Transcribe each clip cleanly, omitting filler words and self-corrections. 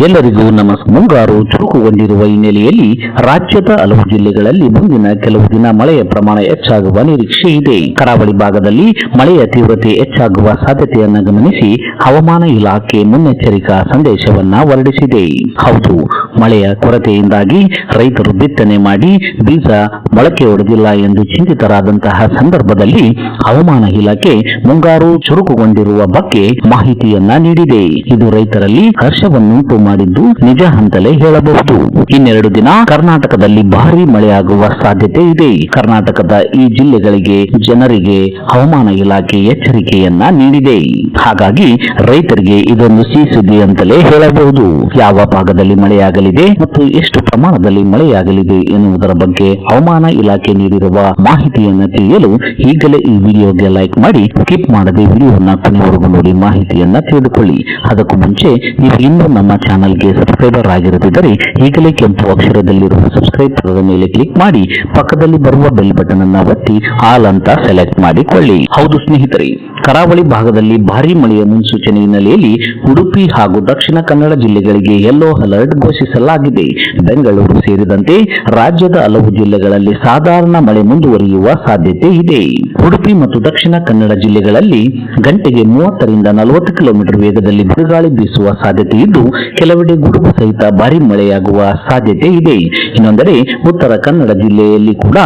ಎಲ್ಲರಿಗೂ ನಮಸ್ಕಾರ. ಮುಂಗಾರು ಚುರುಕುಗೊಂಡಿರುವ ಹಿನ್ನೆಲೆಯಲ್ಲಿ ರಾಜ್ಯದ ಹಲವು ಜಿಲ್ಲೆಗಳಲ್ಲಿ ಮುಂದಿನ ಕೆಲವು ದಿನ ಮಳೆಯ ಪ್ರಮಾಣ ಹೆಚ್ಚಾಗುವ ನಿರೀಕ್ಷೆ ಇದೆ. ಕರಾವಳಿ ಭಾಗದಲ್ಲಿ ಮಳೆಯ ತೀವ್ರತೆ ಹೆಚ್ಚಾಗುವ ಸಾಧ್ಯತೆಯನ್ನು ಗಮನಿಸಿ ಹವಾಮಾನ ಇಲಾಖೆ ಮುನ್ನೆಚ್ಚರಿಕಾ ಸಂದೇಶವನ್ನ ಹೊರಡಿಸಿದೆ. ಹೌದು, ಮಳೆಯ ಕೊರತೆಯಿಂದಾಗಿ ರೈತರು ಬಿತ್ತನೆ ಮಾಡಿ ಬೀಜ ಮೊಳಕೆ ಹೊಡೆದಿಲ್ಲ ಎಂದು ಚಿಂತಿತರಾದಂತಹ ಸಂದರ್ಭದಲ್ಲಿ ಹವಾಮಾನ ಇಲಾಖೆ ಮುಂಗಾರು ಚುರುಕುಗೊಂಡಿರುವ ಬಗ್ಗೆ ಮಾಹಿತಿಯನ್ನ ನೀಡಿದೆ. ಇದು ರೈತರಲ್ಲಿ ಹರ್ಷವನ್ನುಂಟು ಮಾಡಿದ್ದು ನಿಜ ಅಂತಲೇ ಹೇಳಬಹುದು. ಇನ್ನೆರಡು ದಿನ ಕರ್ನಾಟಕದಲ್ಲಿ ಭಾರೀ ಮಳೆಯಾಗುವ ಸಾಧ್ಯತೆ ಇದೆ. ಕರ್ನಾಟಕದ ಈ ಜಿಲ್ಲೆಗಳಿಗೆ ಜನರಿಗೆ ಹವಾಮಾನ ಇಲಾಖೆ ಎಚ್ಚರಿಕೆಯನ್ನ ನೀಡಿದೆ. ಹಾಗಾಗಿ ರೈತರಿಗೆ ಇದೊಂದು ಸಿಹಿ ಸುದ್ದಿ ಅಂತಲೇ ಹೇಳಬಹುದು. ಯಾವ ಭಾಗದಲ್ಲಿ ಮಳೆಯಾಗಲಿದೆ ಮತ್ತು ಎಷ್ಟು ಪ್ರಮಾಣದಲ್ಲಿ ಮಳೆಯಾಗಲಿದೆ ಎನ್ನುವುದರ ಬಗ್ಗೆ ಹವಾಮಾನ ಇಲಾಖೆ ನೀಡಿರುವ ಮಾಹಿತಿಯನ್ನು ತಿಳಿಯಲು ಈಗಲೇ ಈ ವಿಡಿಯೋಗೆ ಲೈಕ್ ಮಾಡಿ, ಸ್ಕಿಪ್ ಮಾಡದೆ ವಿಡಿಯೋನ ಕೊನೆವರೆಗೂ ನೋಡಿ ಮಾಹಿತಿಯನ್ನ ತಿಳಿದುಕೊಳ್ಳಿ. ಅದಕ್ಕೂ ಮುಂಚೆ ನೀವು ಇನ್ನೂ ನಮ್ಮ ಚಾನೆಲ್ಗೆ ಸಬ್ಸ್ಕ್ರೈಬರ್ ಆಗಿರದಿದ್ದರೆ ಈಗಲೇ ಕೆಂಪು ಅಕ್ಷರದಲ್ಲಿರುವ ಸಬ್ಸ್ಕ್ರೈಬ್ ಮೇಲೆ ಕ್ಲಿಕ್ ಮಾಡಿ, ಪಕ್ಕದಲ್ಲಿ ಬರುವ ಬೆಲ್ ಬಟನ್ ಅನ್ನು ಒತ್ತಿ ಆಲ್ ಅಂತ ಸೆಲೆಕ್ಟ್ ಮಾಡಿಕೊಳ್ಳಿ. ಹೌದು ಸ್ನೇಹಿತರೆ, ಕರಾವಳಿ ಭಾಗದಲ್ಲಿ ಭಾರೀ ಮಳೆಯ ಮುನ್ಸೂಚನೆ ಹಿನ್ನೆಲೆಯಲ್ಲಿ ಉಡುಪಿ ಹಾಗೂ ದಕ್ಷಿಣ ಕನ್ನಡ ಜಿಲ್ಲೆಗಳಿಗೆ ಯೆಲ್ಲೋ ಅಲರ್ಟ್ ಘೋಷಿಸಲಾಗಿದೆ. ಬೆಂಗಳೂರು ಸೇರಿದಂತೆ ರಾಜ್ಯದ ಹಲವು ಜಿಲ್ಲೆಗಳಲ್ಲಿ ಸಾಧಾರಣ ಮಳೆ ಮುಂದುವರಿಯುವ ಸಾಧ್ಯತೆ ಇದೆ. ಉಡುಪಿ ಮತ್ತು ದಕ್ಷಿಣ ಕನ್ನಡ ಜಿಲ್ಲೆಗಳಲ್ಲಿ ಗಂಟೆಗೆ 30 ರಿಂದ 40 ಕಿಲೋಮೀಟರ್ ವೇಗದಲ್ಲಿ ಬಿರುಗಾಳಿ ಬೀಸುವ ಸಾಧ್ಯತೆ ಇದ್ದು, ಕೆಲವೆಡೆ ಗುಡುಗು ಸಹಿತ ಭಾರೀ ಮಳೆಯಾಗುವ ಸಾಧ್ಯತೆ ಇದೆ. ಇನ್ನೊಂದೆಡೆ ಉತ್ತರ ಕನ್ನಡ ಜಿಲ್ಲೆಯಲ್ಲಿ ಕೂಡ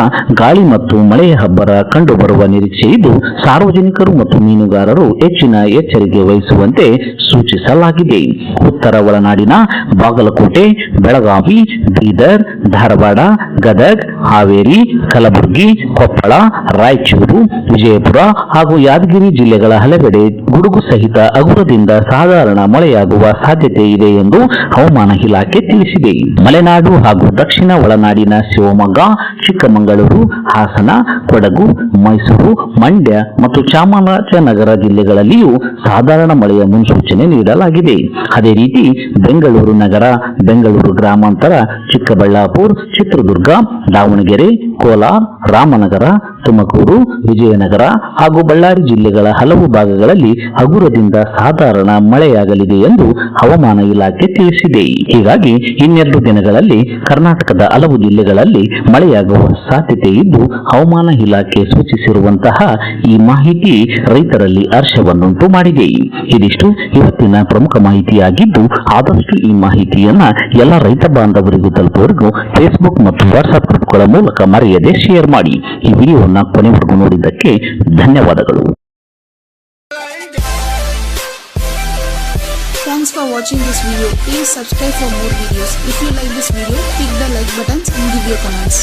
ಗಾಳಿ ಮತ್ತು ಮಳೆಯ ಹಬ್ಬರ ಕಂಡುಬರುವ ನಿರೀಕ್ಷೆ ಇದ್ದು, ಸಾರ್ವಜನಿಕರು ಮತ್ತು ಮೀನುಗಾರರು ಹೆಚ್ಚಿನ ಎಚ್ಚರಿಕೆ ವಹಿಸುವಂತೆ ಸೂಚಿಸಲಾಗಿದೆ. ಉತ್ತರ ಒಳನಾಡಿನ ಬಾಗಲಕೋಟೆ, ಬೆಳಗಾವಿ, ಬೀದರ್, ಧಾರವಾಡ, ಗದಗ್, ಹಾವೇರಿ, ಕಲಬುರಗಿ, ಕೊಪ್ಪಳ, ರಾಯಚೂರು, ವಿಜಯಪುರ ಹಾಗೂ ಯಾದಗಿರಿ ಜಿಲ್ಲೆಗಳ ಹಲವೆಡೆ ಗುಡುಗು ಸಹಿತ ಹಗುರದಿಂದ ಸಾಧಾರಣ ಮಳೆಯಾಗುವ ಸಾಧ್ಯತೆ ಇದೆ ಎಂದು ಹವಾಮಾನ ಇಲಾಖೆ ತಿಳಿಸಿದೆ. ಮಲೆನಾಡು ಹಾಗೂ ದಕ್ಷಿಣ ಒಳನಾಡಿನ ಶಿವಮೊಗ್ಗ, ಚಿಕ್ಕಮಗಳೂರು, ಹಾಸನ, ಕೊಡಗು, ಮೈಸೂರು, ಮಂಡ್ಯ ಮತ್ತು ಚಾಮರಾಜನಗರ ಜಿಲ್ಲೆಗಳಲ್ಲಿಯೂ ಸಾಧಾರಣ ಮಳೆಯ ಮುನ್ಸೂಚನೆ ನೀಡಲಾಗಿದೆ. ಅದೇ ರೀತಿ ಬೆಂಗಳೂರು ನಗರ, ಬೆಂಗಳೂರು ಗ್ರಾಮಾಂತರ, ಚಿಕ್ಕಬಳ್ಳಾಪುರ, ಚಿತ್ರದುರ್ಗ, ದಾವಣಗೆರೆ, ಕೋಲಾರ, ರಾಮನಗರ, ತುಮಕೂರು, ವಿಜಯನಗರ ಹಾಗೂ ಬಳ್ಳಾರಿ ಜಿಲ್ಲೆಗಳ ಹಲವು ಭಾಗಗಳಲ್ಲಿ ಹಗುರದಿಂದ ಸಾಧಾರಣ ಮಳೆಯಾಗಲಿದೆ ಎಂದು ಹವಾಮಾನ ಇಲಾಖೆ ತಿಳಿಸಿದೆ. ಹೀಗಾಗಿ ಇನ್ನೆರಡು ದಿನಗಳಲ್ಲಿ ಕರ್ನಾಟಕದ ಹಲವು ಜಿಲ್ಲೆಗಳಲ್ಲಿ ಮಳೆಯಾಗುವ ಸಾಧ್ಯತೆ ಇದ್ದು, ಹವಾಮಾನ ಇಲಾಖೆ ಸೂಚಿಸಿರುವಂತಹ ಈ ಮಾಹಿತಿ ರೈತರಲ್ಲಿ ಹರ್ಷವನ್ನುಂಟು ಮಾಡಿದೆ. ಇದಿಷ್ಟು ಇವತ್ತಿನ ಪ್ರಮುಖ ಮಾಹಿತಿಯಾಗಿದ್ದು, ಆದಷ್ಟು ಈ ಮಾಹಿತಿಯನ್ನ ಎಲ್ಲ ರೈತ ಬಾಂಧವರಿಗೂ ತಲುಪುವವರೆಗೂ ಫೇಸ್ಬುಕ್ ಮತ್ತು ವಾಟ್ಸ್ಆಪ್ ಗ್ರೂಪ್ಗಳ ಮೂಲಕ ಮರೆಯದೆ ಶೇರ್ ಮಾಡಿ. ಈ ವಿಡಿಯೋವನ್ನು ಕೊನೆವರೆಗೂ ನೋಡಿದ್ದಕ್ಕೆ ಧನ್ಯವಾದಗಳು. Thanks for watching this video. Please subscribe for more videos. If you like this video, click the like buttons and give your comments.